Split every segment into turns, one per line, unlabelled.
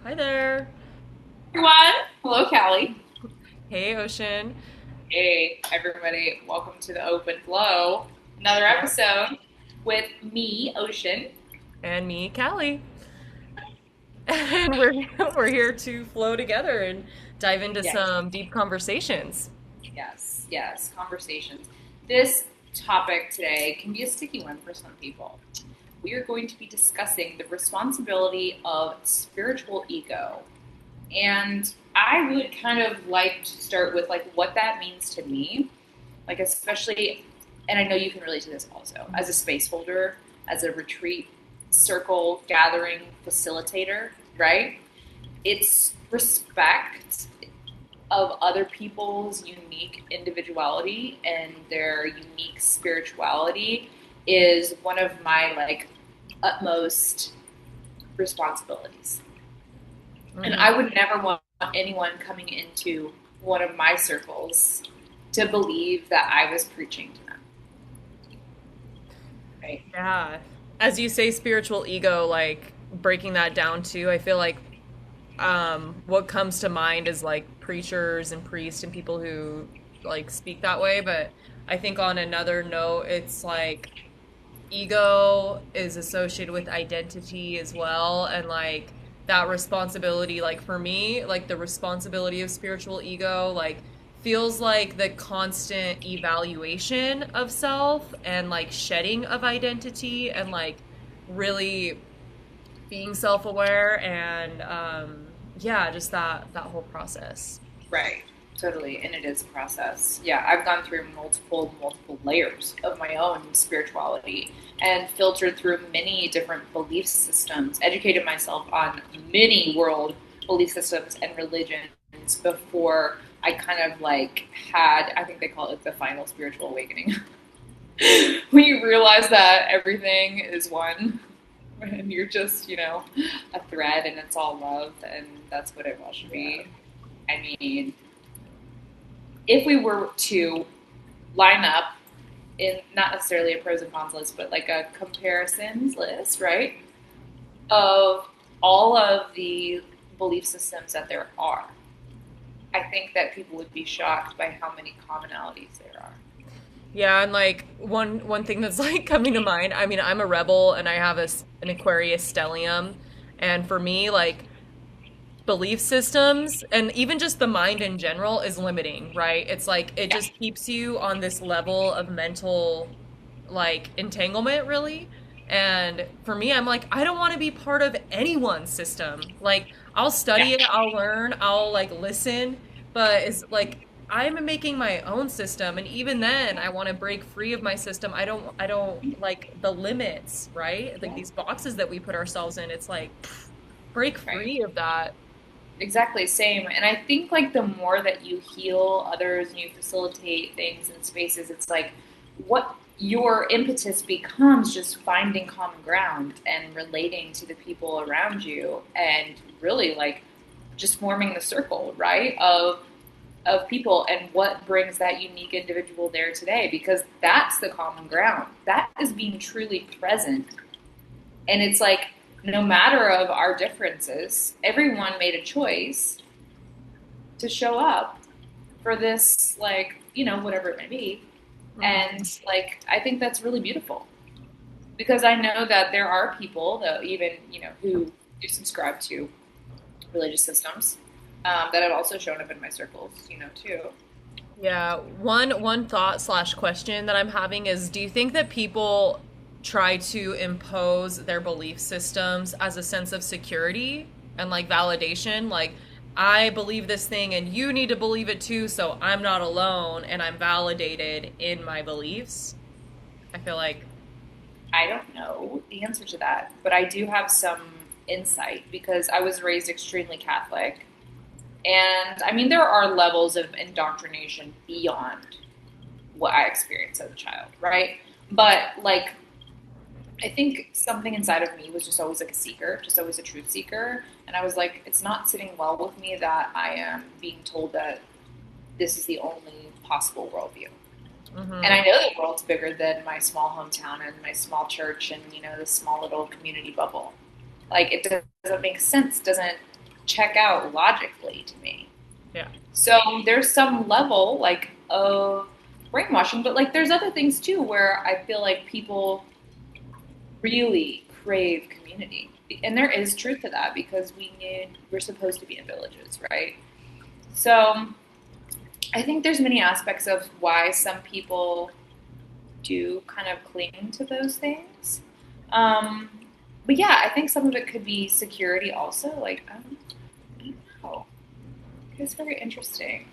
Hi there.
Everyone. Hello, Callie.
Hey, Ocean.
Hey, everybody. Welcome to the Open Flow. Another
Yeah.
episode with me, Ocean.
And me, Callie. And we're here to flow together and dive into
Yes,
some deep conversations.
yes, yes. Conversations. This topic today can be a sticky one for some people. We are going to be discussing the responsibility of spiritual ego. And I would kind of like to start with like what that means to me, like especially, and I know you can relate to this also, as a space holder, as a retreat circle gathering facilitator, right? It's respect of other people's unique individuality and their unique spirituality is one of my like utmost responsibilities. And
Hmm.
I would never want anyone coming into one of my circles to believe that I was preaching to them, right?
Yeah. As you say, spiritual ego, like breaking that down too, I feel like what comes to mind is like preachers and priests and people who like speak that way. But I think on another note, it's like ego is associated with identity as well, and like that responsibility, like for me, like the responsibility of spiritual ego like feels like the constant evaluation of self and like shedding of identity and like really being self-aware and yeah, just that whole process.
Right. Totally. And it is a process. Yeah, I've gone through multiple layers of my own spirituality and filtered through many different belief systems, educated myself on many world belief systems and religions before I kind of like had, I think they call it the final spiritual awakening. When you realize that everything is one and you're just, a thread and it's all love and that's what it all should
Yeah.
be. I mean, if we were to line up in not necessarily a pros and cons list, but like a comparisons list, right? Of all of the belief systems that there are, I think that people would be shocked by how many commonalities there are.
Yeah, and like one thing that's like coming to mind. I mean, I'm a rebel and I have an Aquarius stellium, and for me, like belief systems and even just the mind in general is limiting, right? It's like it
Yeah,
just keeps you on this level of mental like entanglement, really. And for me, I'm like, I don't want to be part of anyone's system. Like, I'll
yeah,
study it, I'll learn, I'll like listen, but it's like I'm making my own system, and even then, I want to break free of my system. I don't like the limits, right? Like
yeah,
these boxes that we put ourselves in. It's like break
right.
free of that.
Exactly, same. And I think like the more that you heal others and you facilitate things in spaces, it's like what your impetus becomes just finding common ground and relating to the people around you and really like just forming the circle, right? Of people and what brings that unique individual there today because that's the common ground. That is being truly present. And it's like no matter of our differences, everyone made a choice to show up for this, like, whatever it may be.
Mhm.
And like, I think that's really beautiful because I know that there are people that even, who do subscribe to religious systems that have also shown up in my circles, too.
Yeah, one thought slash question that I'm having is, do you think that people try to impose their belief systems as a sense of security and like validation? Like, I believe this thing and you need to believe it too, so I'm not alone and I'm validated in my beliefs. I feel like,
I don't know the answer to that, but I do have some insight because I was raised extremely Catholic. And I mean, there are levels of indoctrination beyond what I experienced as a child, right? But like, I think something inside of me was just always like a seeker, just always a truth seeker. And I was like, it's not sitting well with me that I am being told that this is the only possible worldview. And I
hmm.
know the world's bigger than my small hometown and my small church and, this small little community bubble. Like, it doesn't make sense, doesn't check out logically to me.
Yeah.
So there's some level like of brainwashing, but like there's other things too where I feel like people really crave community. And there is truth to that because we're supposed to be in villages, right? So I think there's many aspects of why some people do kind of cling to those things. Um, but yeah, I think some of it could be security also. Like, I don't know. It's very interesting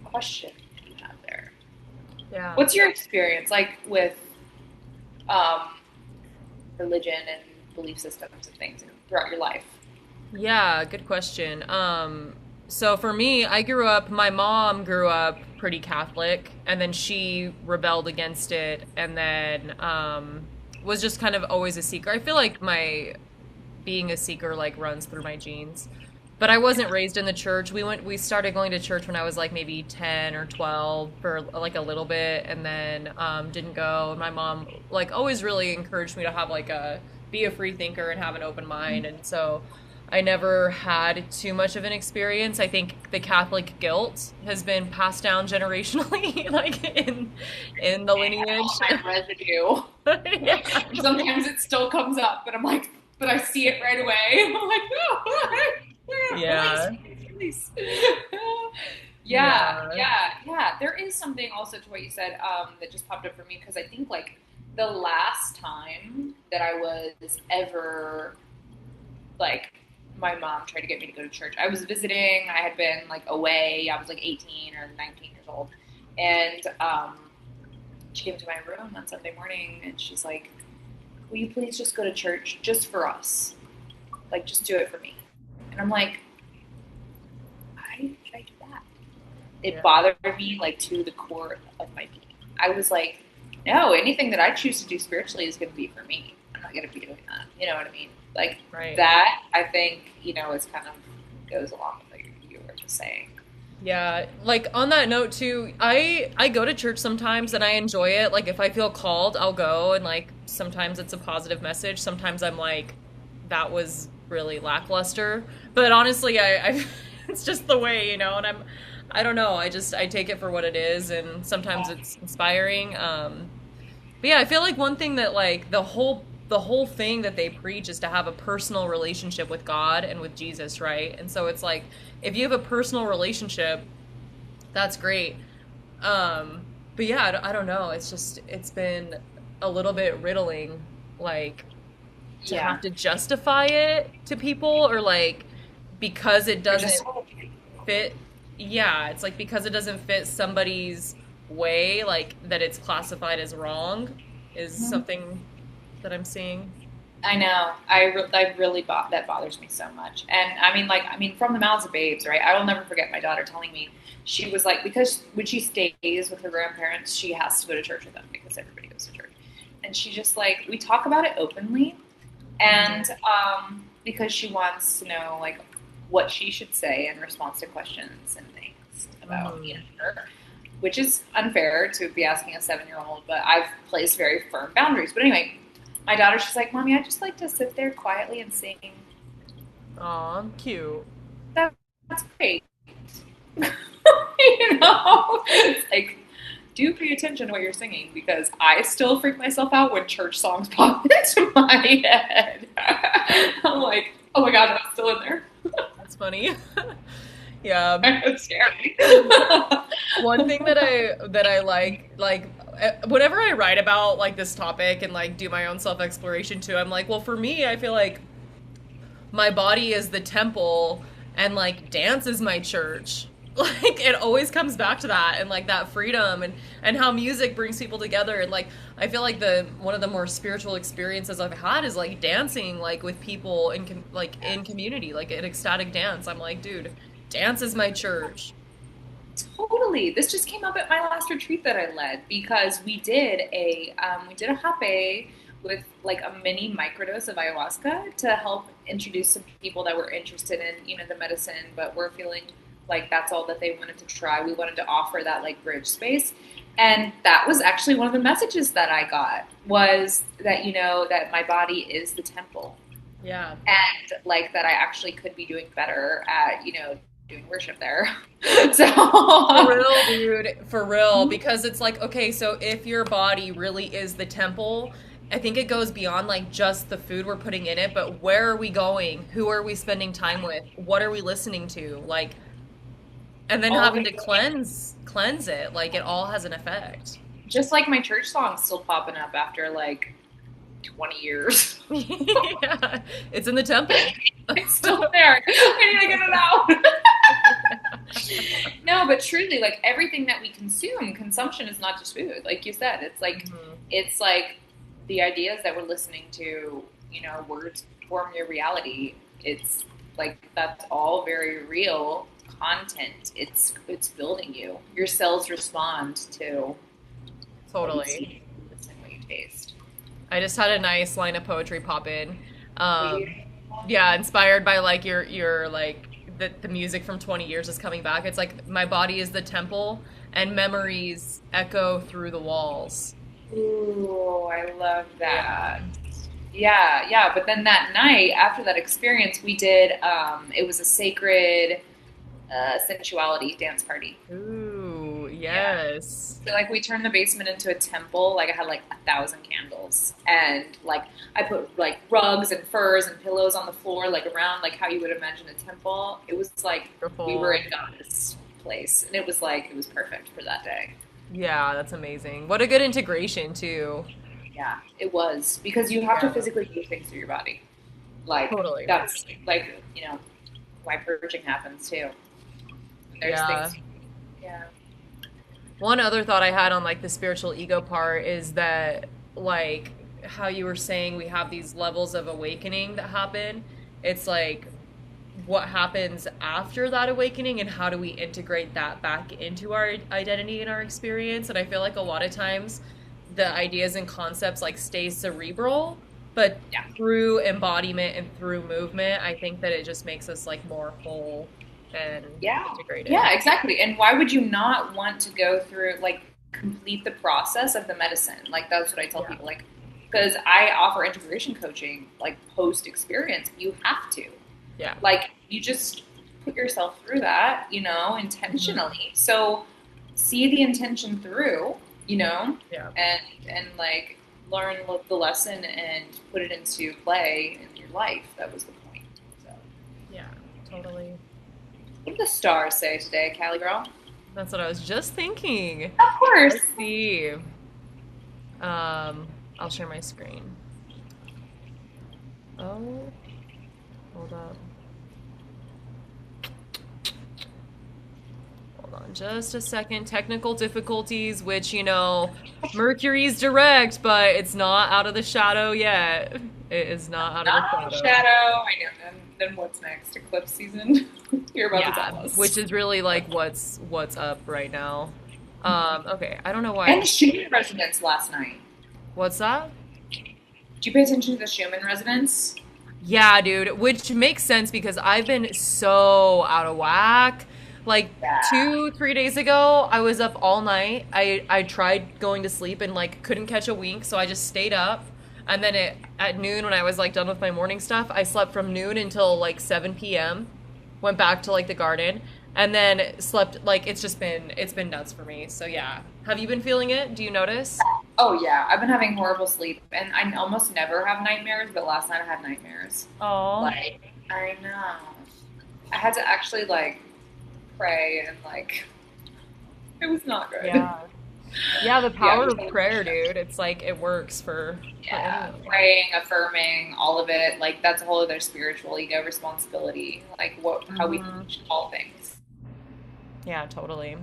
question you have there.
Yeah.
What's your experience like with um, religion and belief systems and things throughout your life?
Yeah, good question. So for me, my mom grew up pretty Catholic, and then she rebelled against it, and then was just kind of always a seeker. I feel like my being a seeker like runs through my genes. But I wasn't raised in the church. We started going to church when I was like maybe 10 or 12 for like a little bit, and then didn't go. And my mom like always really encouraged me to have like a be a free thinker and have an open mind. And so I never had too much of an experience. I think the Catholic guilt has been passed down generationally, like in the lineage.
My residue.
Yeah.
Sometimes it still comes up, but I'm like, but I see it right away. I'm like, oh,
Yeah.
release.
Yeah.
Yeah. There is something also to what you said that just popped up for me because I think like the last time that I was ever like my mom tried to get me to go to church. I was visiting. I had been like away. I was like 18 or 19 years old, and she came to my room on Sunday morning, and she's like, "Will you please just go to church just for us? Like, just do it for me." And I'm like, "Why should I do that?" It
Yeah.
bothered me like to the core of my being. I was like, "No, anything that I choose to do spiritually is going to be for me. I'm not going to be doing that." You know what I mean? Like
Right.
that, I think, is kind of goes along with what you were just saying.
Yeah, like on that note too, I go to church sometimes and I enjoy it. Like if I feel called, I'll go, and like sometimes it's a positive message. Sometimes I'm like that was really lackluster. But honestly, I it's just the way, and I don't know. I take it for what it is, and sometimes it's inspiring. But yeah, I feel like one thing that like the whole thing that they preach is to have a personal relationship with God and with Jesus, right? And so it's like if you have a personal relationship, that's great. But yeah, I don't know. It's been a little bit riddling, like to
Yeah.
have to justify it to people or like because it
Or
doesn't
just
fit. Yeah, it's like because it doesn't fit somebody's way, like that it's classified as wrong is something that I'm seeing.
I know. I really that bothers me so much. And from the mouths of babes, right? I will never forget my daughter telling me she was like because when she stays with her grandparents, she has to go to church with them because everybody goes to church. And she just like we talk about it openly, and because she wants to know like what she should say in response to questions and things about
Mhm.
her, which is unfair to be asking a 7-year-old. But I've placed very firm boundaries. But anyway, my daughter, she's like, "Mommy, I just like to sit there quietly and sing."
Aw, cute.
That's great. It's like, do pay attention to what you're singing because I still freak myself out when church songs pop into my head. I'm like, oh my God, I'm still in there.
That's funny. Yeah.
It's scary.
One thing that I like whenever I write about like this topic and like do my own self-exploration too, I'm like, well, for me, I feel like my body is the temple and like dance is my church. Like it always comes back to that and like that freedom and how music brings people together and like I feel like the one of the more spiritual experiences I've had is like dancing like with people like in community like an ecstatic dance. I'm like, dude, dance is my church.
Totally. This just came up at my last retreat that I led because we did a hape with like a mini microdose of ayahuasca to help introduce some people that were interested in the medicine, but were feeling like that's all that they wanted to try. We wanted to offer that like bridge space, and that was actually one of the messages that I got was that that my body is the temple.
Yeah.
and like that I actually could be doing better at, doing worship there. So,
For real, dude. For real. Because it's like, okay, so if your body really is the temple, I think it goes beyond like just the food we're putting in it, but where are we going? Who are we spending time with? What are we listening to? Like, and then
all of
having
it,
to cleanse it, like it all has an effect.
just like my church song's still popping up after like 20 years.
Yeah. It's in the temple.
It's still there. I need to get it out. No, but truly, like everything that we consume, consumption is not just food. Like you said,
Mhm.
it's like the ideas that we're listening to, words form your reality. It's like that's all very real content. It's building you. Your cells respond to what you
Totally.
see, listen, what you taste.
I just had a nice line of poetry pop in. Um,
We-
yeah, inspired by like your like the music from 20 years is coming back. It's like my body is the temple and memories echo through the walls.
Ooh, I love
Yeah.
that. Yeah, yeah. But then that night, after that experience, we did, it was a sacred sensuality dance party.
Ooh,
Yeah.
yes.
So, like, we turned the basement into a temple. Like, I had like 1,000 candles. And, like, I put, like, rugs and furs and pillows on the floor, like, around, like, how you would imagine a temple. It was like we were
Beautiful.
in God's place. And it was like, it was perfect for that day.
Yeah, that's amazing. What a good integration too.
Yeah, it was because you have to
Yeah,
physically do things through your body. Like
totally.
that's like why purging happens too. There's
Yeah.
things. Yeah.
One other thought I had on like the spiritual ego part is that like how you were saying we have these levels of awakening that happen. It's like what happens after that awakening and how do we integrate that back into our identity and our experience. And I feel like a lot of times the ideas and concepts like stay cerebral, but
Yeah.
through embodiment and through movement, I think that it just makes us like more whole and
Yeah.
integrated.
Yeah. Exactly. And why would you not want to go through like complete the process of the medicine? Like that's what I tell
Yeah.
people. Like because I offer integration coaching like post experience, you have to.
Yeah.
Like you just put yourself through that,
Hmm.
intentionally. So see the intention through,
Yeah.
and like learn the lesson and put it into play in your life. That was the point. So
Yeah. Totally.
what do the stars say today, Callie girl?
That's what I was just thinking.
Of course.
Let's see. I'll share my screen. Oh, hold up. Hold on just a second. Technical difficulties, which, Mercury's direct, but it's not out of the shadow yet. It is not out of the
Not
shadow.
shadow. I know. Then what's next? Eclipse season. You're about to
Yeah,
tell
which
us.
is really like what's up right now. Okay, I don't know why.
And the Schumann resonance last night.
What's that?
Did you pay attention to the Schumann resonance?
Yeah, dude, which makes sense because I've been so out of whack. Like
Yeah.
3 days ago, I was up all night. I tried going to sleep and like couldn't catch a wink, so I just stayed up. And then at noon when I was like done with my morning stuff, I slept from noon until like 7 p.m. Went back to like the garden and then slept like it's been nuts for me. So yeah. Have you been feeling it? Do you notice?
Oh yeah, I've been having horrible sleep, and I almost never have nightmares, but last night I had nightmares.
Oh.
Like I know, I had to actually like pray and like it was not good.
Yeah. Yeah, the
Yeah,
power of prayer, dude. It's like it works for
yeah,
anyone.
praying, affirming, all of it. Like that's a whole other spiritual ego responsibility. Like how we
Hmm.
all things.
Yeah, totally.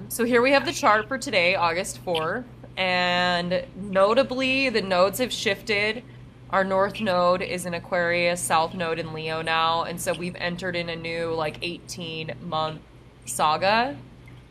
So here we have the chart for today, August 4th, and notably the nodes have shifted. Our north node is in Aquarius, south node in Leo now, and so we've entered in a new like 18-month saga,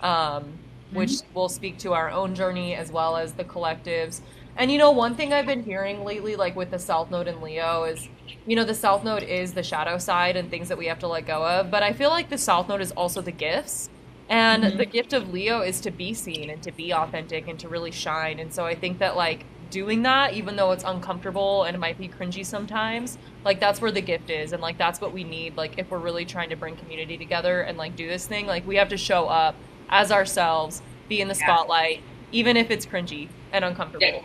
um, which
Mhm.
will speak to our own journey as well as the collectives. And one thing I've been hearing lately, like with the south node in Leo, is the south node is the shadow side and things that we have to let go of, but I feel like the south node is also the gifts. And the
Mhm.
gift of Leo is to be seen and to be authentic and to really shine. And so I think that like doing that, even though it's uncomfortable and it might be cringy sometimes. Like that's where the gift is, and like that's what we need. Like if we're really trying to bring community together and like do this thing, like we have to show up as ourselves, be in the
Yeah.
spotlight, even if it's cringy and
Yeah.
uncomfortable.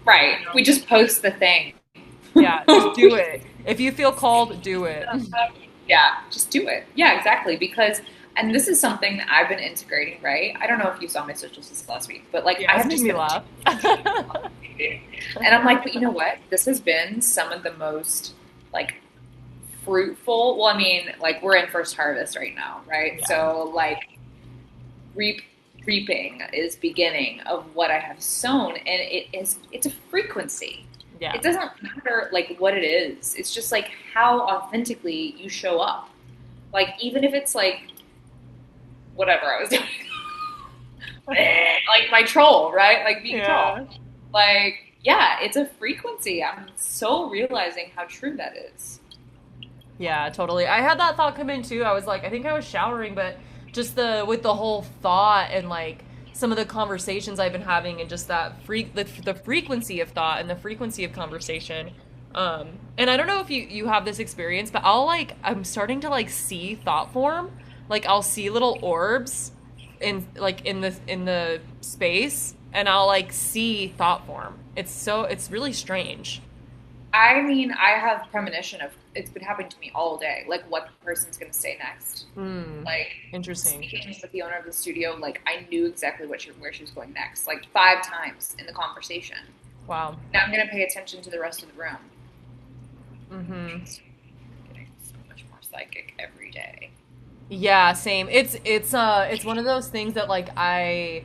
Right.
You know?
We just post the thing.
Yeah, just do it. If you feel called, do it.
Yeah, just do it. Yeah, exactly. Because, and this is something that I've been integrating, right? I don't know if you saw my socials this last week, but like I
Yeah, it's
have
made
just
me
been,
laugh.
and I'm like, but you know what? This has been some of the most like fruitful. Well, I mean, like we're in first harvest right now, right?
Yeah.
So like reap, reaping is beginning of what I have sown, and it's a frequency.
Yeah.
It doesn't matter like what it is. It's just like how authentically you show up. Like even if it's like whatever I was doing, like my troll, right? Like being a troll.
Yeah.
Like yeah, it's a frequency. I'm so realizing how true that is.
Yeah, totally. I had that thought come in too. I was like, I think I was showering, but just the with the whole thought and like some of the conversations I've been having and just that the frequency of thought and the frequency of conversation. And I don't know if you have this experience, but I'm starting to like see thought form. Like I'll see little orbs in the space and I'll like see thought form. It's really strange.
I mean, I have premonition of it's been happening to me all day. Like what person's going to say next.
Hmm.
Like
Interesting.
speaking with the owner of the studio, like I knew exactly where she was going next, like 5 times in the conversation.
Wow.
Now I'm going to pay attention to the rest of the room.
Mm-hmm.
Getting so much more psychic every day.
Yeah, same. It's one of those things that like I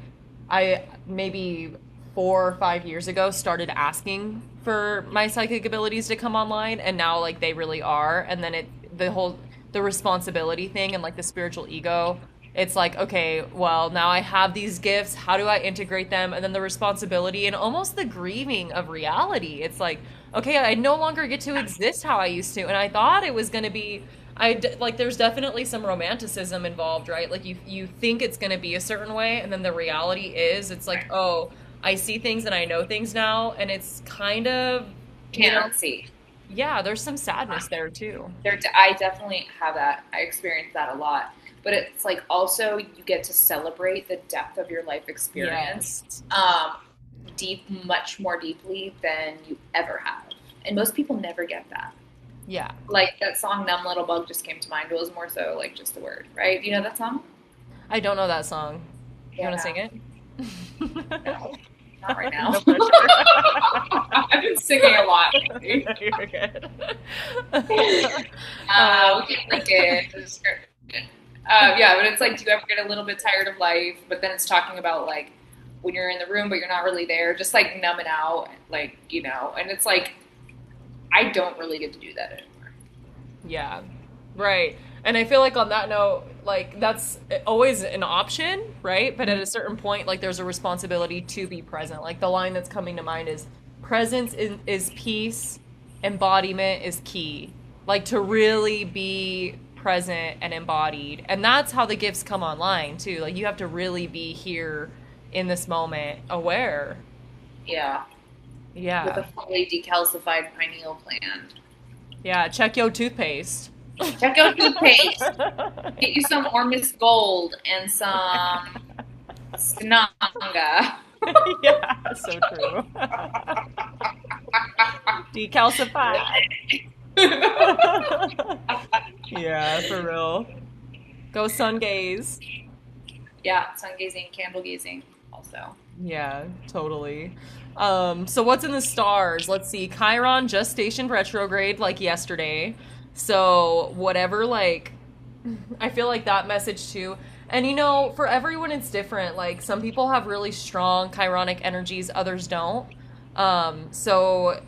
maybe 4 or 5 years ago started asking for my psychic abilities to come online, and now like they really are. And then the responsibility thing and like the spiritual ego. It's like, okay, well, now I have these gifts. How do I integrate them? And then the responsibility and almost the grieving of reality. It's like, okay, I no longer get to exist how I used to. And I thought it was going to be, like, there's definitely some romanticism involved, right? Like, you think it's going to be a certain way. And then the reality is, it's like, oh, I see things and I know things now. And it's kind of,
Cannot see.
yeah, there's some sadness there too.
I definitely have that. I experience that a lot. But it's like also you get to celebrate the depth of your life experience,
Yes.
much more deeply than you ever have. And most people never get that.
Yeah.
Like that song "Numb Little Bug" just came to mind. It was more so like just the word, right? You know that song?
I don't know that song. You want to sing it?
No, not right now.
No pressure.
I've been singing a lot lately.
You're good.
We can link it. To the script. Yeah, but it's like, do you ever get a little bit tired of life? But then it's talking about like when you're in the room, but you're not really there, just like numbing out, like, you know, and it's like, I don't really get to do that anymore.
Yeah, right. And I feel like on that note, like that's always an option, right? But at a certain point, like there's a responsibility to be present. Like the line that's coming to mind is presence is peace, embodiment is key. Like to really be present and embodied. And that's how the gifts come online too. Like you have to really be here in this moment, aware.
Yeah. With
Yeah.
a fully decalcified pineal gland.
Yeah. Check your toothpaste.
Check out toothpaste. Get you some Ormus Gold and some Stananga.
Yeah, so true. Decalcified. Yeah, for real. Go sun gaze.
Yeah, sun gazing, candle gazing also.
Yeah, totally. So what's in the stars? Let's see. Chiron just stationed retrograde like yesterday. So whatever, like, I feel like that message too. And you know, for everyone it's different. Like some people have really strong chironic energies, others don't. So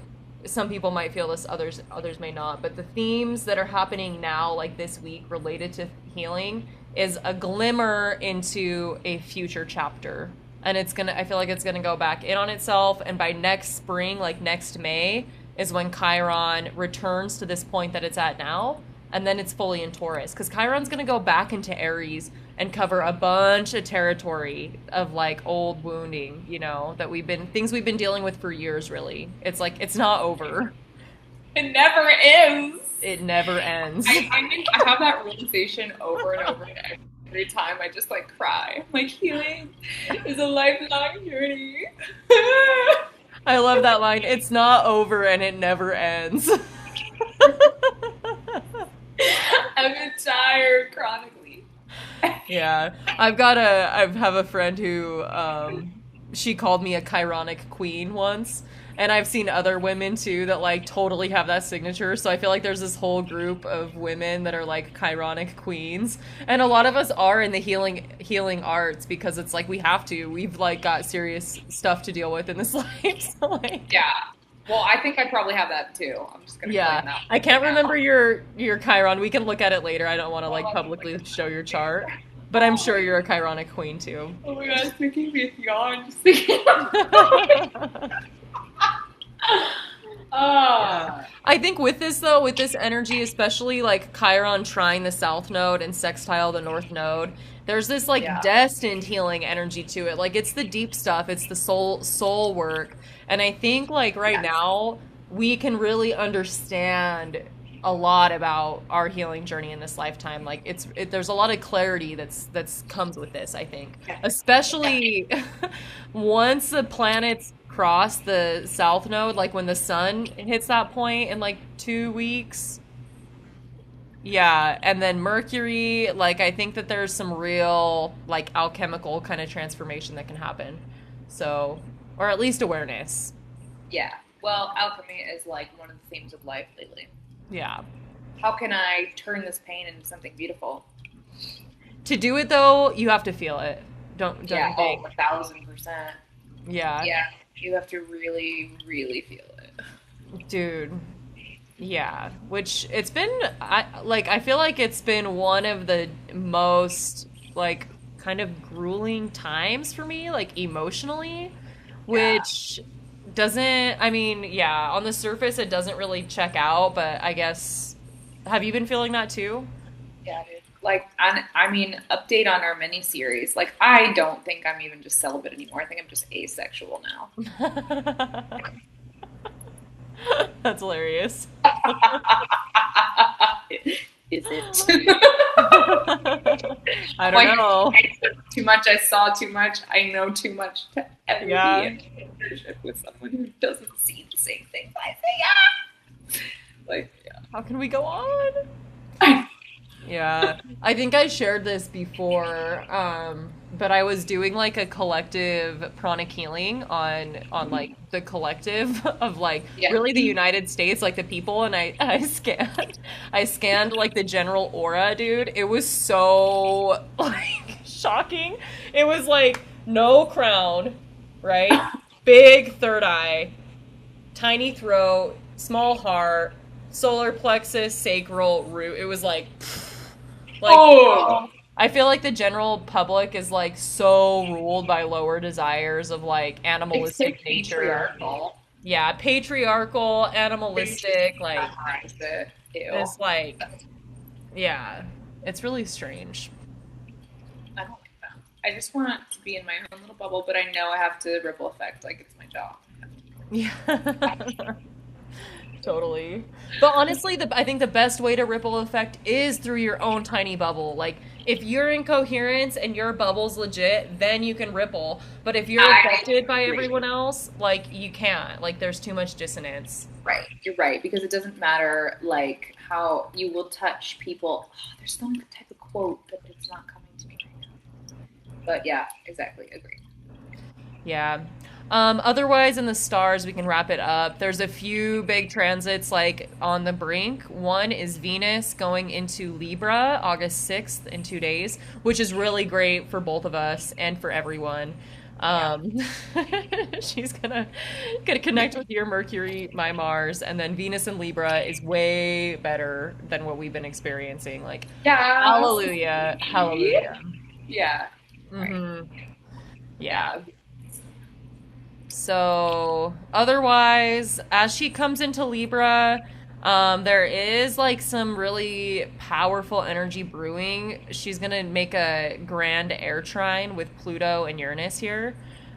some people might feel this, others may not. But the themes that are happening now, like this week, related to healing, is a glimmer into a future chapter. And I feel like it's gonna go back in on itself. And by next spring, like next May, is when Chiron returns to this point that it's at now. And then it's fully in Taurus. Because Chiron's gonna go back into Aries and cover a bunch of territory of like old wounding, that things we've been dealing with for years, really. It's like, it's not over.
It never is.
It never ends.
I think I have that realization over and over and every time I just like cry. I'm like, healing is a lifelong journey.
I love that line. It's not over and it never ends.
I've been tired chronically.
Yeah. I have a friend who, she called me a chironic queen once. And I've seen other women too that like totally have that signature. So I feel like there's this whole group of women that are like chironic queens. And a lot of us are in the healing arts because it's like we have to. We've like got serious stuff to deal with in this life. So like,
Yeah. Well, I think I probably have that too. I'm just gonna claim that.
I can't remember your chiron. We can look at it later. I don't want to like publicly show your chart. But I'm sure you're a chironic queen too.
Oh my god, it's making me yawn just thinking.
Yeah. I think with this though, with this energy, especially like Chiron trying the South Node and sextile the North Node, there's this like destined healing energy to it. Like it's the deep stuff, it's the soul work. And I think like right now we can really understand a lot about our healing journey in this lifetime. Like there's a lot of clarity that's comes with this, I think. Especially once the planets cross the South Node, like when the sun hits that point in like 2 weeks. Yeah, and then Mercury, like I think that there's some real like alchemical kind of transformation that can happen. So, or at least awareness.
Yeah. Well, alchemy is like one of the themes of life lately.
Yeah.
How can I turn this pain into something beautiful?
To do it though, you have to feel it. Don't you think?
1,000%.
Yeah.
Yeah. You have to really, really feel it.
Dude. Yeah. Which it's been, I feel like it's been one of the most, like, kind of grueling times for me, like, emotionally, which doesn't, I mean, yeah, on the surface it doesn't really check out, but I guess, have you been feeling that too?
Yeah, dude. Like, I mean, update on our mini series. Like, I don't think I'm even just celibate anymore. I think I'm just asexual now.
That's hilarious.
Is it?
I don't know.
I took too much. I saw too much. I know too much to ever be in a relationship with someone who doesn't see the same things I see. Like, yeah.
How can we go on? Yeah, I think I shared this before, but I was doing like a collective pranic healing on like the collective of like really the United States, like the people, and I scanned like the general aura, dude. It was so like shocking. It was like no crown, right? Big third eye, tiny throat, small heart, solar plexus, sacral, root. It was like I feel like the general public is like so ruled by lower desires of like animalistic nature.
Patriarchal.
Yeah, patriarchal, animalistic, like it's like yeah, it's really strange.
I don't like that. I just want to be in my own little bubble, but I know I have to ripple effect like it's my job.
Yeah. Totally. But honestly, I think the best way to ripple effect is through your own tiny bubble. Like, if you're in coherence and your bubble's legit, then you can ripple. But if you're affected by everyone else, like, you can't. Like, there's too much dissonance.
Right. You're right. Because it doesn't matter, like, how you will touch people. Oh, there's some type of quote, but it's not coming to me right now. But yeah, exactly. Agree.
Yeah. Otherwise, in the stars, we can wrap it up. There's a few big transits like on the brink. One is Venus going into Libra August 6th in 2 days, which is really great for both of us and for everyone. She's gonna connect with your Mercury, my Mars, and then Venus in Libra is way better than what we've been experiencing. Like, hallelujah, hallelujah.
Yeah.
Mm-hmm. Yeah. So, otherwise, as she comes into Libra, There is like some really powerful energy brewing. She's gonna make a grand air trine with Pluto and Uranus here.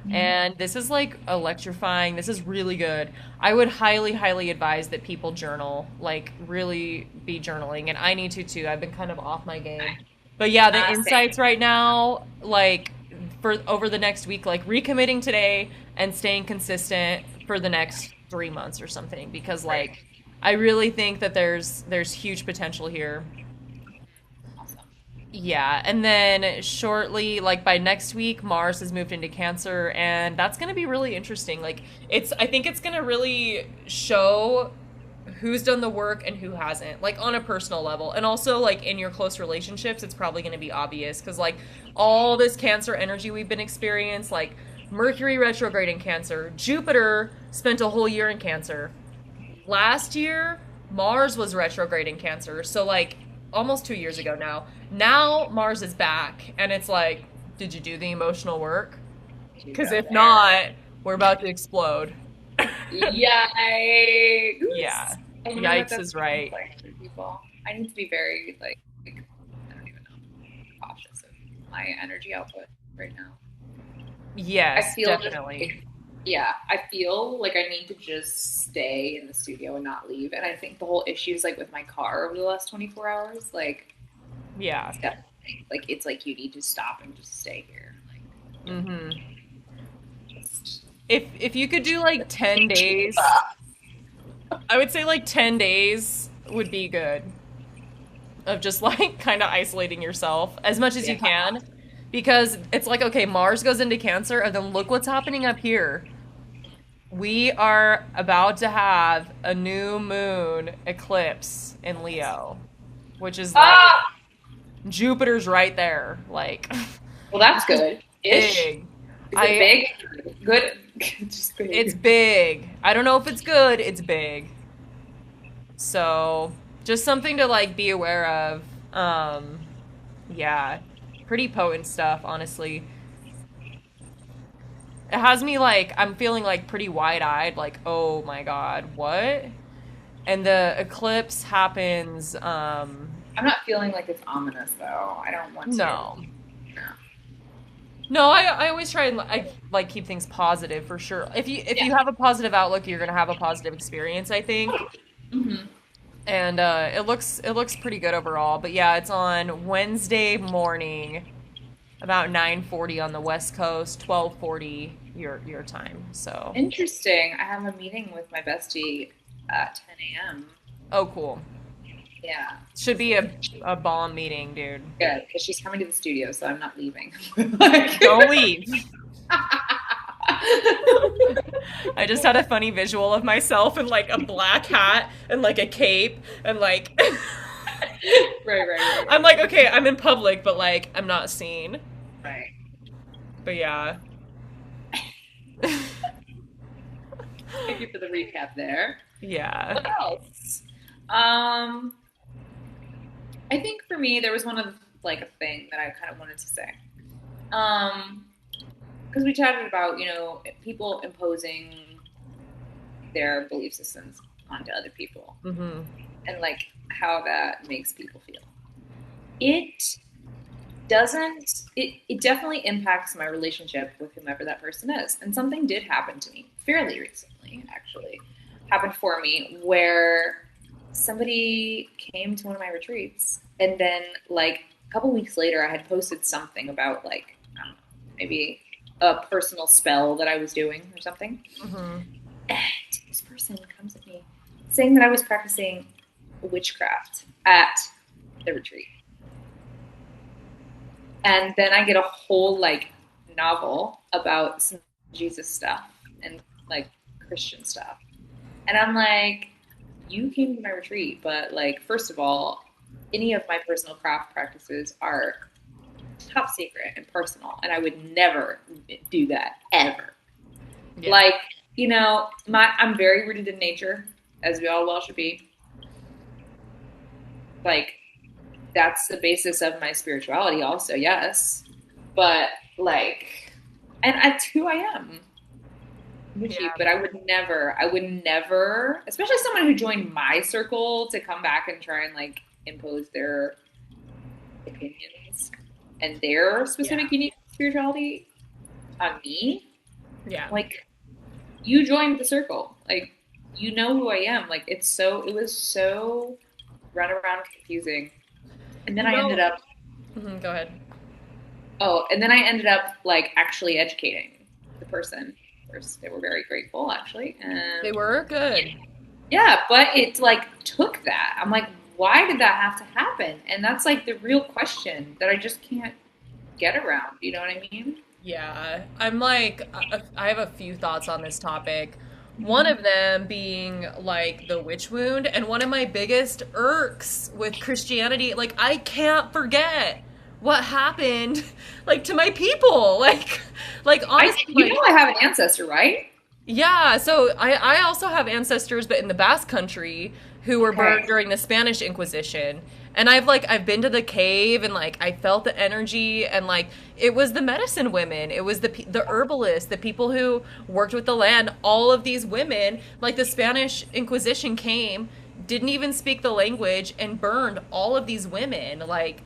And this is like electrifying. This is really good. I would highly, highly advise that people journal, like really be journaling. And I need to too. I've been kind of off my game. But yeah, the
Same.
insights right now, like for over the next week, like recommitting today and staying consistent for the next 3 months or something, because
Great.
like I really think that there's huge potential here.
Awesome.
Yeah, and then shortly, like by next week, Mars has moved into Cancer, and that's going to be really interesting. Like I think it's going to really show who's done the work and who hasn't, like on a personal level, and also like in your close relationships, it's probably going to be obvious because like all this Cancer energy we've been experiencing, like Mercury retrograde in Cancer, Jupiter spent a whole year in Cancer. Last year, Mars was retrograde in Cancer, so like almost 2 years ago now. Now Mars is back, and it's like, did you do the emotional work?
You
Because
go
if
there.
not, we're about to explode. Yeah,
Yikes. I wonder what
yikes
that's
is
gonna look
right.
like for people. I need to be very I don't even know, cautious of my energy output right now. I
Yes,
feel just
definitely.
like, yeah, I feel like I need to just stay in the studio and not leave. And I think the whole issue is like with my car over the last 24 hours, like
Yeah.
it's definitely like it's like you need to stop and just stay here. Like
Hmm.
just
If you could do like 10
keep
days, I would say like 10 days would be good of just like kind of isolating yourself as much as you
yeah.
can, because it's like, okay, Mars goes into Cancer, and then look what's happening up here. We are about to have a new moon eclipse in Leo, which is like
Ah,
Jupiter's right there. Like,
well, that's
this is
good ish.
big.
Is it
I
big? Good. Just
It's
big.
big. I don't know if it's good. It's big. So, just something to like be aware of. Yeah, pretty potent stuff, honestly. It has me like I'm feeling like pretty wide-eyed, like, oh my God, what? And the eclipse happens,
I'm not feeling like it's ominous though. I don't want to.
no.
No.
No, I always try and I like keep things positive for sure. If
Yeah.
you have a positive outlook, you're gonna have a positive experience, I think.
Hmm.
And it looks pretty good overall. But yeah, it's on Wednesday morning, about 9:40 on the West Coast, 12:40 your time. So,
Interesting. I have a meeting with my bestie at 10 a.m.
oh cool.
Yeah.
Should be a bomb meeting, dude.
Good, because she's coming to the studio, so I'm not leaving. Like,
Don't leave. I just had a funny visual of myself in like a black hat and like a cape and like
right,
I'm like, okay, I'm in public, but like I'm not seen.
right.
But yeah.
Thank you for the recap there.
Yeah.
What else? Um, I think for me, there was one of like a thing that I kind of wanted to say. Um, because we chatted about people imposing their belief systems onto other people
Hmm.
and like how that makes people feel. It it definitely impacts my relationship with whomever that person is. And something did happen to me fairly recently, actually. Happened for me where somebody came to one of my retreats and then like a couple weeks later I had posted something about like I don't know, maybe a personal spell that I was doing or something.
Hmm.
And this person comes at me saying that I was practicing witchcraft at the retreat. And then I get a whole like novel about some Jesus stuff and like Christian stuff. And I'm like, you came to my retreat, but like, first of all, any of my personal craft practices are top secret and personal, and I would never do that ever.
Yeah.
Like, I'm very rooted in nature, as we all well should be. Like, that's the basis of my spirituality, also, yes. But like, and that's who I am. with you,
Yeah.
but I would never, especially someone who joined my circle to come back and try and like impose their opinions and their
Yeah.
specific unique spirituality on me.
Yeah.
Like, you joined the circle. Like, you know who I am. Like, it was so run around confusing. And then
You
I ended
know,
up,
go ahead.
and then I ended up like actually educating the person. First, they were very grateful actually.
They were good.
Yeah, but it like took that. I'm like, why did that have to happen? And that's like the real question that I just can't get around. You know what I mean?
Yeah, I'm like, I have a few thoughts on this topic. One of them being like the witch wound, and one of my biggest irks with Christianity, like, I can't forget what happened, like, to my people. Like, honestly,
You know,
like,
I have an ancestor, right?
yeah, so I also have ancestors, but in the Basque Country, who were
Okay.
burned during the Spanish Inquisition. And I've been to the cave and like I felt the energy and like it was the medicine women, it was the herbalists, the people who worked with the land. All of these women, like the Spanish Inquisition came, didn't even speak the language and burned all of these women, like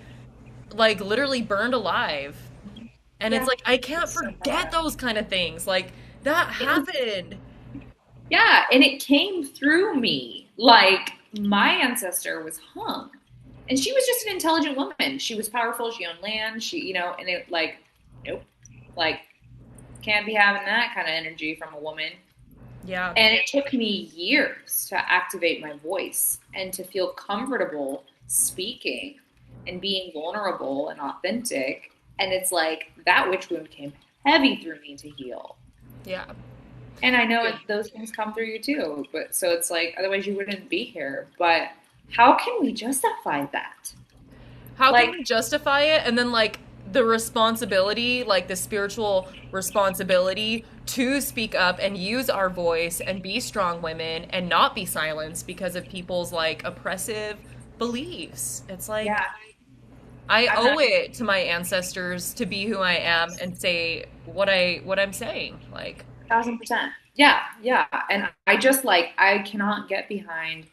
literally burned alive. And it's
Yeah.
like I can't
It's so
forget
bad.
those kind of things. Like that
It was,
happened.
yeah, and it came through me. Like my ancestor was hung, and she was just an intelligent woman. She was powerful. She owned land. And it like, nope, like can't be having that kind of energy from a woman.
Yeah.
And it took me years to activate my voice and to feel comfortable speaking and being vulnerable and authentic. And it's like that witch wound came heavy through me to heal.
Yeah.
And I know
Yeah.
those things come through you too. But so it's like, otherwise you wouldn't be here. But how can we justify that?
How can
Like,
we justify it? And then, like, the responsibility, like the spiritual responsibility to speak up and use our voice and be strong women and not be silenced because of people's, like, oppressive beliefs. It's like,
yeah,
I
I'm
owe
not
it to my ancestors to be who I am and say what I'm saying. Like,
1,000%. Yeah, yeah. And I just like, I cannot get behind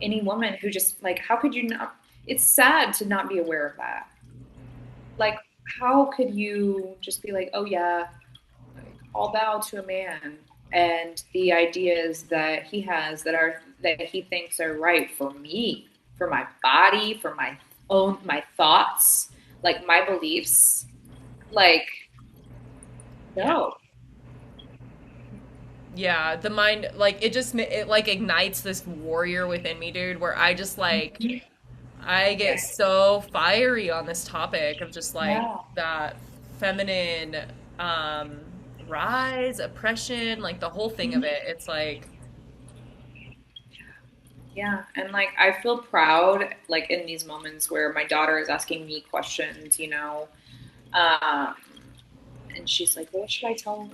any woman who just like, how could you not? It's sad to not be aware of that. Like, how could you just be like, oh yeah, like, I'll bow to a man and the ideas that he has that he thinks are right for me, for my body, for my thoughts, like my beliefs. Like,
yeah.
no.
Yeah, the mind, like, it like ignites this warrior within me, dude, where I just like I get so fiery on this topic of just like
Yeah.
that feminine um rise, oppression, like the whole thing of it. It's like,
Yeah, and like I feel proud, like in these moments where my daughter is asking me questions, um, and she's like, "Well, what should I tell,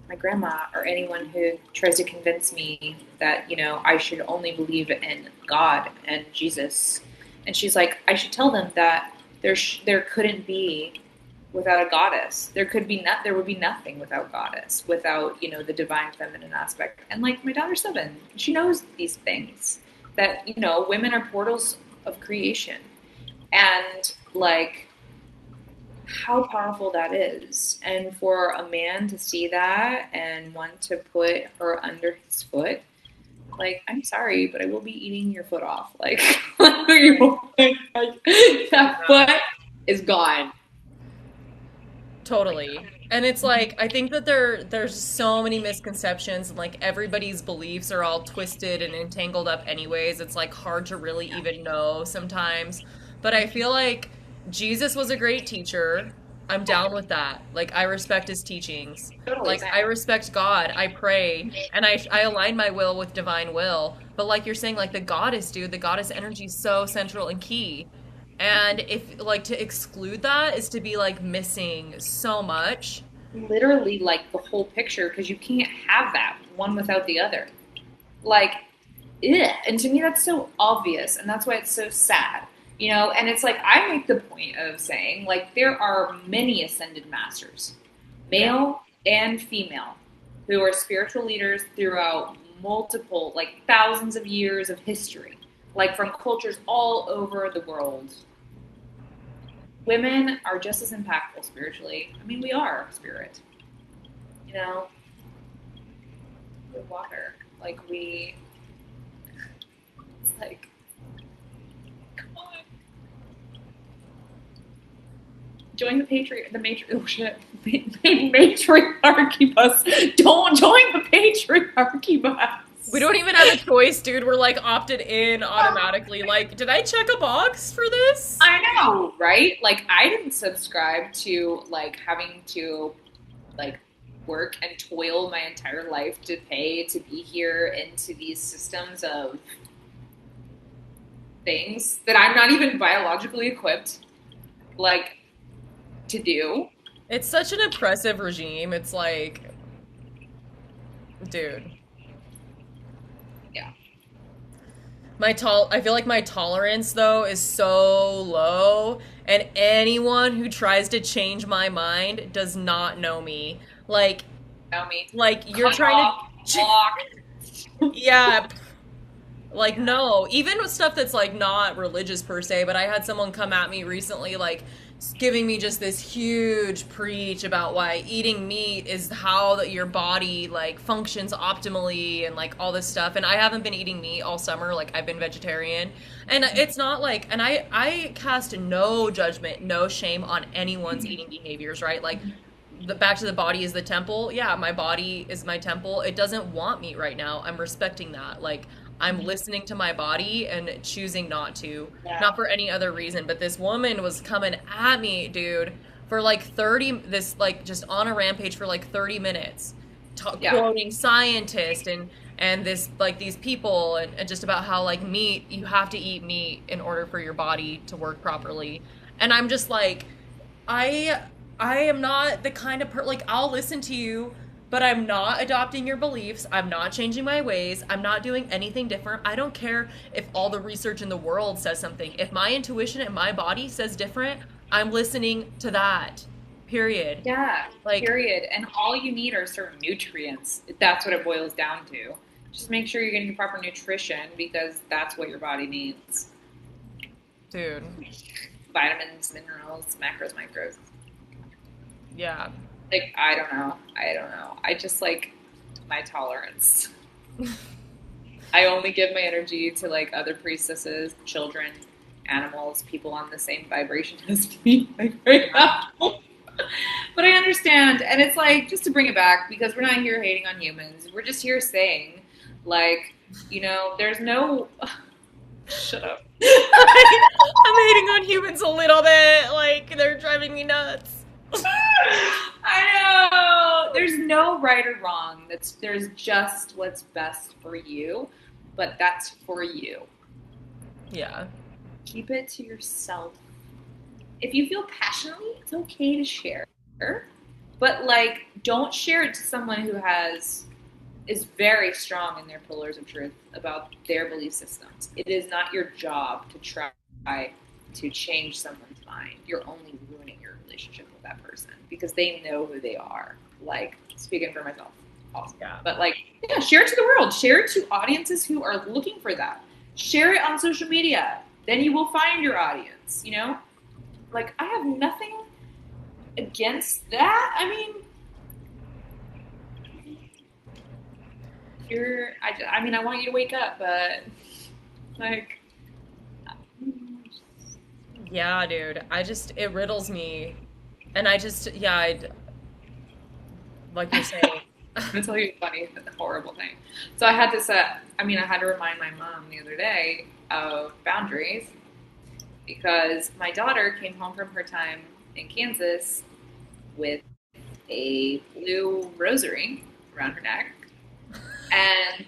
my grandma or anyone who tries to convince me that, I should only believe in God and Jesus?" And she's like, "I should tell them that there couldn't be without a goddess. There would be nothing without goddess, without, the divine feminine aspect." And like my daughter's 7, she knows these things that, women are portals of creation. And like how powerful that is. And for a man to see that and want to put her under his foot, like, I'm sorry, but I will be eating your foot off. Like, that foot is gone.
totally. And it's like I think that there's so many misconceptions and like everybody's beliefs are all twisted and entangled up anyways. It's like hard to really even know sometimes. But I feel like Jesus was a great teacher. I'm down with that. Like I respect his teachings.
Totally.
Like I respect God. I pray and I align my will with divine will. But like you're saying like the goddess dude, the goddess energy is so central and key. And if like to exclude that is to be like missing so much.
Literally, like, the whole picture, because you can't have that one without the other. Like, ugh. And to me, that's so obvious, and that's why it's so sad. And it's like I make the point of saying, like, there are many ascended masters,
Yeah.
male and female, who are spiritual leaders throughout multiple, like thousands of years of history, like from cultures all over the world. Women are just as impactful spiritually. I mean, we are spirit, you know, we're water. Like it's like, come on. Join the oh shit, matriarchy bus. Don't join the patriarchy bus.
We don't even have a choice, dude. We're like opted in automatically. Like, did I check a box for this?
I know, right? Like, I didn't subscribe to like having to like work and toil my entire life to pay to be here into these systems of things that I'm not even biologically equipped like to do.
It's such an oppressive regime. It's like, dude.
Yeah.
I feel like my tolerance though is so low, and anyone who tries to change my mind does not know me.
Know me.
Like you're
Cut
trying
off,
to
block.
yeah, like no, even with stuff that's like not religious per se, but I had someone come at me recently like giving me just this huge preach about why eating meat is how that your body like functions optimally and like all this stuff. And I haven't been eating meat all summer, like I've been vegetarian. And it's not like, and I cast no judgment, no shame on anyone's eating behaviors, right? Like back to the body is the temple. Yeah, my body is my temple. It doesn't want meat right now. I'm respecting that. Like I'm listening to my body and choosing not to, not for any other reason. But this woman was coming at me, dude, for like 30, this like just on a rampage for like 30 minutes, quoting scientists and this like these people and just about how like meat, you have to eat meat in order for your body to work properly. And I'm just like, I am not the kind of like I'll listen to you, but I'm not adopting your beliefs. I'm not changing my ways. I'm not doing anything different. I don't care if all the research in the world says something. If my intuition and my body says different, I'm listening to that. Period.
Yeah,
Like,
period. And all you need are certain nutrients. That's what it boils down to. Just make sure you're getting proper nutrition because that's what your body needs.
dude.
Vitamins, minerals, macros, micros.
Yeah.
Like, I don't know. I just like my tolerance. I only give my energy to like other priestesses, children, animals, people on the same vibration as me. Like, right now. But I understand. And it's like, just to bring it back, because we're not here hating on humans. We're just here saying, like, you know, there's no. Shut up.
I'm hating on humans a little bit. Like, they're driving me nuts.
I know. There's no right or wrong. There's just what's best for you, but that's for you.
Yeah.
Keep it to yourself. If you feel passionately, it's okay to share, but like don't share it to someone who is very strong in their pillars of truth about their belief systems. It is not your job to try to change someone's mind. You're only ruining your relationship with that person because they know who they are. Like, speaking for myself, awesome.
Yeah.
But like, yeah, share it to the world. Share it to audiences who are looking for that. Share it on social media. Then you will find your audience, you know? Like, I have nothing against that. I mean, I want you to wake up, but like,
yeah, dude. It riddles me. And like you're saying.
I'm gonna tell you a funny, horrible thing. So I had to remind my mom the other day of boundaries because my daughter came home from her time in Kansas with a blue rosary around her neck. And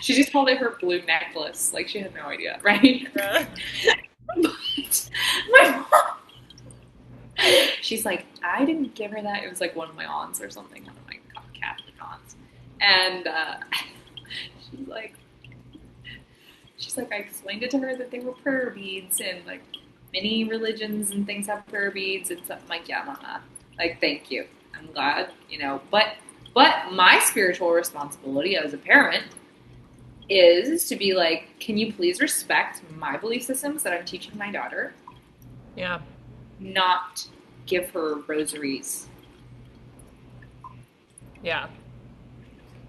she just called it her blue necklace. Like, she had no idea, right?
Yeah.
But my mom, she's like, I didn't give her that. It was like one of my aunts or something, one of my Catholic aunts. And she's like, I explained it to her that they were prayer beads and like many religions and things have prayer beads and stuff. I'm like, yeah, mama. Like, thank you. I'm glad, you know. But But my spiritual responsibility as a parent is to be like, can you please respect my belief systems that I'm teaching my daughter?
Yeah.
Not give her rosaries.
Yeah.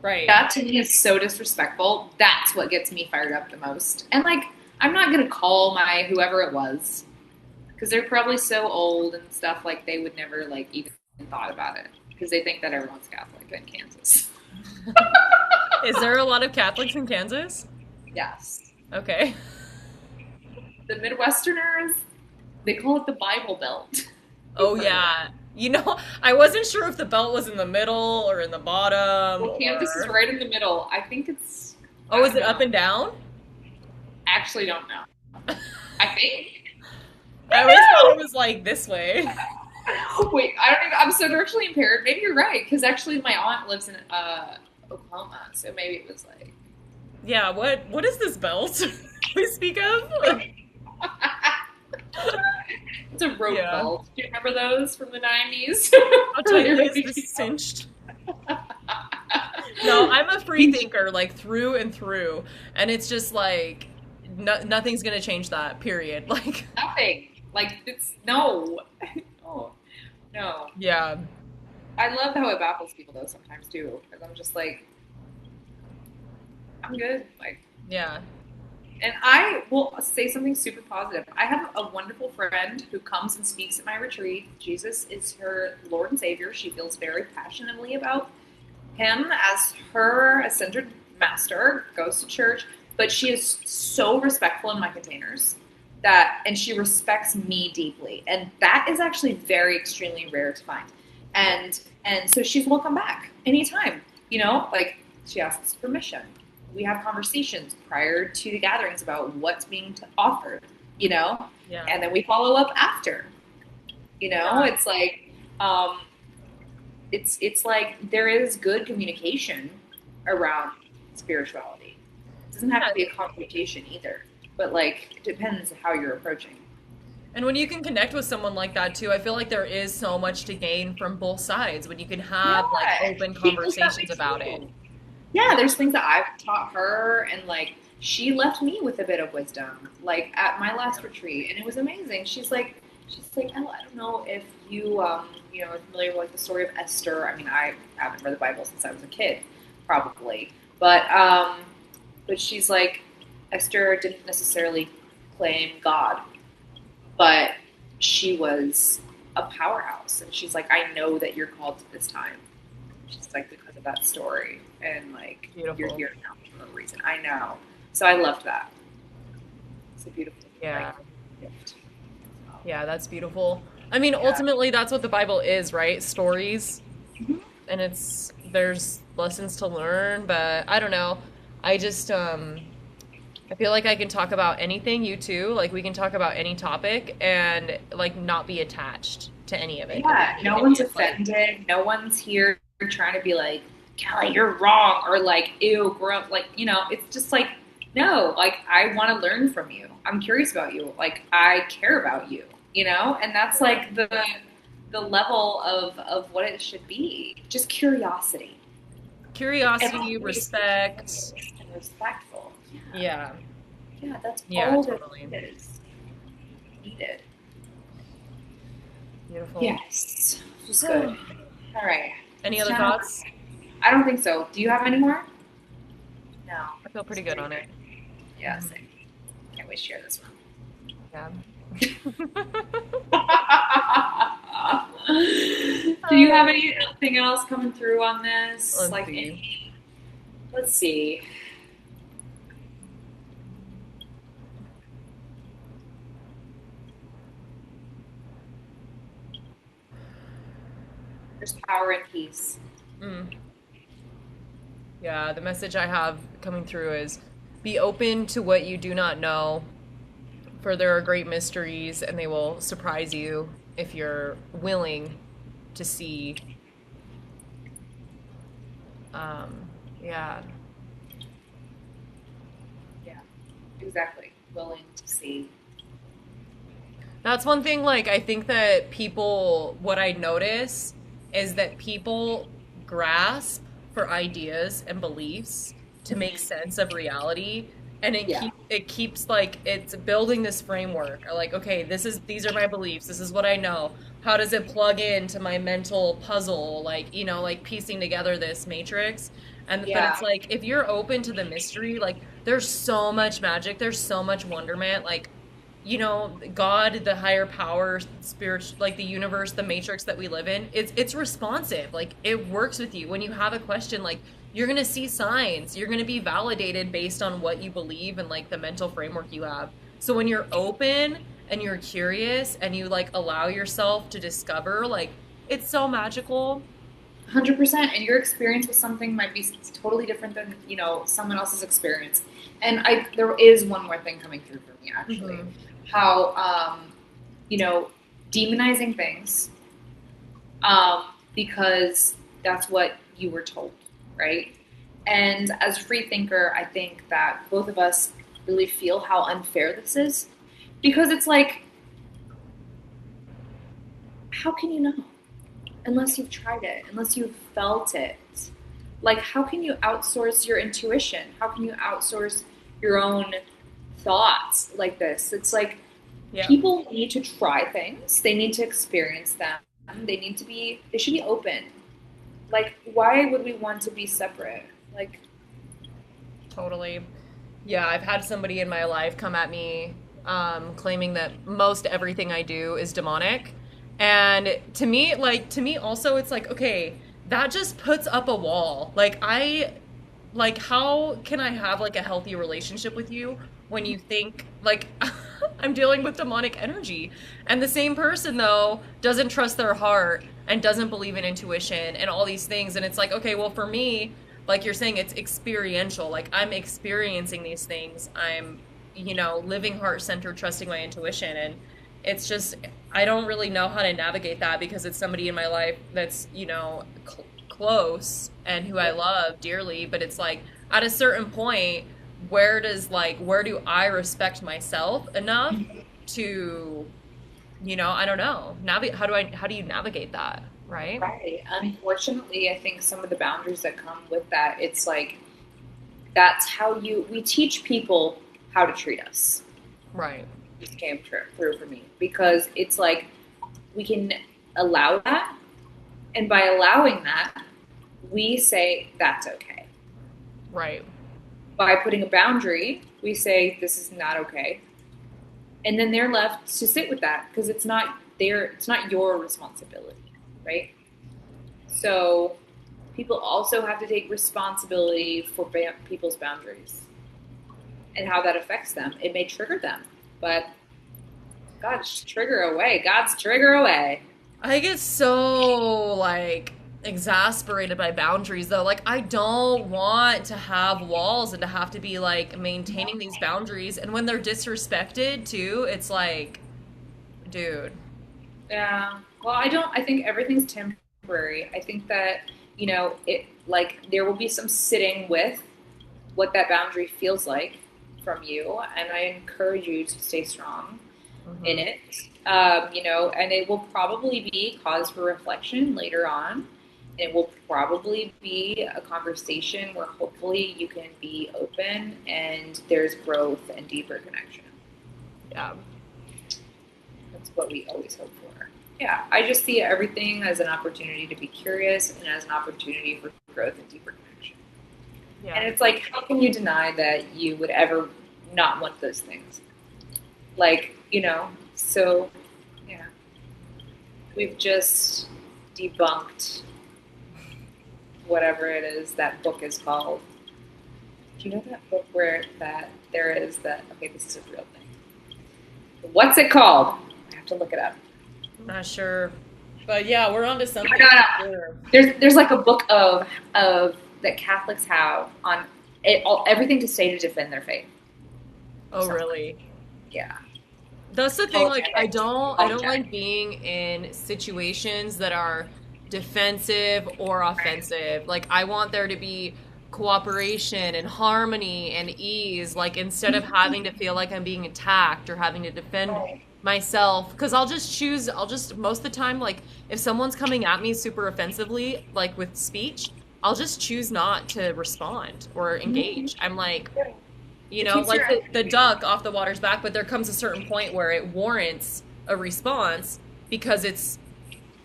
Right.
That to me is so disrespectful. That's what gets me fired up the most. And like, I'm not gonna call my whoever it was because they're probably so old and stuff. Like they would never like even thought about it because they think that everyone's Catholic in Kansas.
Is there a lot of Catholics in Kansas?
Yes,
Okay.
the Midwesterners, they call it the Bible Belt.
Oh yeah. I wasn't sure if the belt was in the middle or in the bottom
Well, Kansas is
or
right in the middle. I think it's. I
Oh, is
don't
it up
know.
and down?
Actually, don't know. I think.
I always thought it was like this way.
Wait, I don't even. I'm so directionally impaired. Maybe you're right, because actually, my aunt lives in Oklahoma, so maybe it was like.
Yeah, what is this belt we speak of?
It's a rope
Yeah.
belt. Do you remember those from the 90s?
How tightly is this cinched? No, I'm a free thinker, like through and through, and it's just like nothing's gonna change that. Period. Like,
Nothing. Like it's no, no, no.
yeah,
I love how it baffles people though sometimes too, because I'm just like, I'm good. Like,
yeah,
and I will say something super positive. I have a wonderful friend who comes and speaks at my retreat. Jesus is her Lord and Savior. She feels very passionately about him as her ascended master, goes to church, but she is so respectful in my containers and she respects me deeply. And that is actually very extremely rare to find. And so she's welcome back anytime. Like she asks permission. We have conversations prior to the gatherings about what's being offered,
yeah.
and then we follow up after.
Yeah.
It's like it's like there is good communication around spirituality. It doesn't have to be a confrontation either, but like it depends how you're approaching.
And when you can connect with someone like that too, I feel like there is so much to gain from both sides when you can have like
Yeah,
open
she feels that way
conversations about it.
too. Yeah, there's things that I've taught her, and like she left me with a bit of wisdom, like at my last retreat, and it was amazing. She's like, oh, I don't know if you, are familiar with like the story of Esther. I mean, I haven't read the Bible since I was a kid, probably, but she's like, Esther didn't necessarily claim God, but she was a powerhouse, and she's like, I know that you're called to this time. She's like, because of that story, and like
Beautiful.
you're here now for a reason. I know, so I loved that. It's a beautiful,
Yeah.
gift.
Yeah, that's beautiful. I mean,
Yeah.
ultimately, that's what the Bible is, right? Stories,
Mhm.
and there's lessons to learn, but I don't know. I just I feel like I can talk about anything, you too. Like we can talk about any topic and like not be attached to any of it.
Yeah, no one's
It's like,
offended. No one's here trying to be like, Kelly, you're wrong, or like, ew, grow up. Like, it's just like, no, like, I want to learn from you. I'm curious about you. Like, I care about you, and that's like the level of what it should be. Just curiosity.
curiosity,
Everyone
respect.
and respectful.
Yeah.
Yeah, that's
Yeah,
all
totally.
that is needed.
Beautiful.
Yes. Just good. All right.
Any other
So-
thoughts?
I don't think so. Do you have any more? No.
I feel pretty good on it.
Yeah, same. Can't wait to share this one.
Yeah.
Do you have anything else coming through on this?
Let's see.
Let's see. There's power in peace.
Mm. Yeah, the message I have coming through is be open to what you do not know, for there are great mysteries and they will surprise you if you're willing to see. Yeah.
Yeah, exactly. Willing to see.
That's one thing, like, I think that people, what I notice is that people grasp for ideas and beliefs to make sense of reality, and
Yeah.
it keeps like it's building this framework, or like, okay, these are my beliefs, this is what I know, how does it plug into my mental puzzle, like, like piecing together this matrix. But it's
Yeah.
like, if you're open to the mystery, like there's so much magic, there's so much wonderment, like, God, the higher power, spirit, like the universe, the matrix that we live in, it's responsive. Like it works with you. When you have a question, like you're gonna see signs. You're gonna be validated based on what you believe and like the mental framework you have. So when you're open and you're curious and you like allow yourself to discover, like it's so magical.
100%. And your experience with something might be totally different than, someone else's experience. And there is one more thing coming through for me, actually.
Hmm.
How, you know, demonizing things, because that's what you were told, right? And as a free thinker, I think that both of us really feel how unfair this is, because it's like, how can you know unless you've tried it, unless you've felt it? Like, how can you outsource your intuition? How can you outsource your own thoughts like this? It's like
Yeah,
people need to try things, they need to experience them, they should be open. Like, why would we want to be separate? Like,
totally. Yeah, I've had somebody in my life come at me, claiming that most everything I do is demonic. And to me also, it's like, okay, that just puts up a wall. Like, how can I have like a healthy relationship with you when you think like I'm dealing with demonic energy? And the same person though doesn't trust their heart and doesn't believe in intuition and all these things. And it's like, okay, well, for me, like you're saying, it's experiential. Like I'm experiencing these things. I'm, living heart centered, trusting my intuition. And it's just, I don't really know how to navigate that because it's somebody in my life that's, close and who I love dearly. But it's like at a certain point, where do I respect myself enough to, I don't know, navigate, how do you navigate that, right?
right. Unfortunately, I think some of the boundaries that come with that, it's like that's how we teach people how to treat us.
Right.
This came through for me because it's like we can allow that, and by allowing that, we say that's okay.
Right.
By putting a boundary, we say this is not okay, and then they're left to sit with that because it's not your responsibility, right? So people also have to take responsibility for people's boundaries and how that affects them. It may trigger them, but God's trigger away. God's trigger away.
I get so like exasperated by boundaries though. Like I don't want to have walls and to have to be like maintaining these boundaries. And when they're disrespected too, it's like, dude.
Yeah. Well, I don't. I think everything's temporary. I think that it like there will be some sitting with what that boundary feels like from you, and I encourage you to stay strong in
Hmm.
it. And it will probably be cause for reflection later on. It will probably be a conversation where hopefully you can be open and there's growth and deeper connection.
Yeah.
That's what we always hope for. Yeah, I just see everything as an opportunity to be curious and as an opportunity for growth and deeper connection. And
Yeah.
it's like, how can you deny that you would ever not want those things? Like, so yeah, we've just debunked whatever it is that book is called. Do you know that book where that there is that? Okay, this is a real thing. What's it called? I have to look it up.
Not sure. But yeah, we're onto
I
something for
got
sure.
there's like a book of that Catholics have on everything to say to defend their faith or
Oh,
something.
really?
Yeah,
That's the thing,
I'll
like
check it.
I
I'll
don't
check.
like being in situations that are defensive or
Right.
offensive. Like I want there to be cooperation and harmony and ease, like instead of having to feel like I'm being attacked or having to defend
Right.
myself, because I'll just most of the time, like if someone's coming at me super offensively, like with speech, I'll just choose not to respond or engage. I'm like,
It keeps
like
your
the
energy.
duck off the water's back, but there comes a certain point where it warrants a response because it's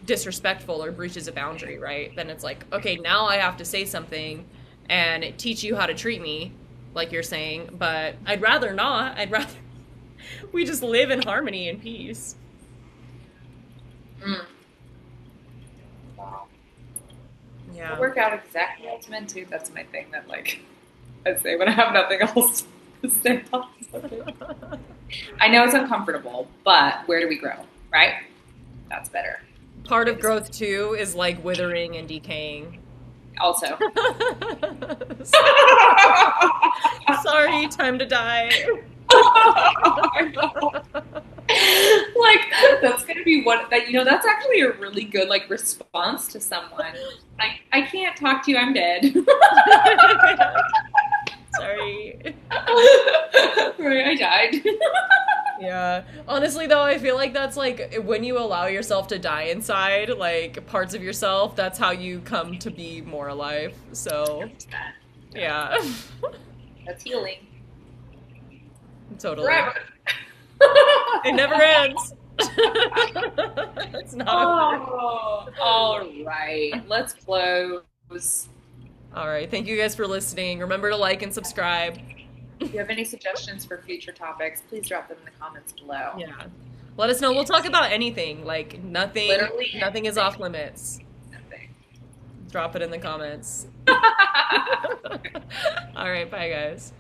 disrespectful or breaches a boundary, right? Then it's like, okay, now I have to say something and teach you how to treat me, like you're saying, but I'd rather not. I'd rather we just live in harmony and peace.
Mm. Wow. I
Yeah.
work out exactly as meant to. That's my thing that like I say when I have nothing else to say on something. I know it's uncomfortable, but where do we grow? Right? That's better.
Part of
It's
growth too is like withering and decaying.
also.
Sorry, time to die.
I know. Like that's gonna be what that that's actually a really good like response to someone. Like I can't talk to you, I'm dead.
Sorry.
Right, I died.
Yeah. Honestly, though, I feel like that's like when you allow yourself to die inside, like parts of yourself, that's how you come to be more alive. So,
100%. Yeah,
yeah.
that's healing
Totally.
forever.
It never ends. It's not over.
Oh, all right. Let's close.
All right. Thank you guys for listening. Remember to like and subscribe.
If you have any suggestions for future topics, please drop them in the comments below.
Yeah. Let us know. We'll talk about anything. Like
Literally
nothing is off limits.
anything.
Drop it in the comments. All right. Bye, guys.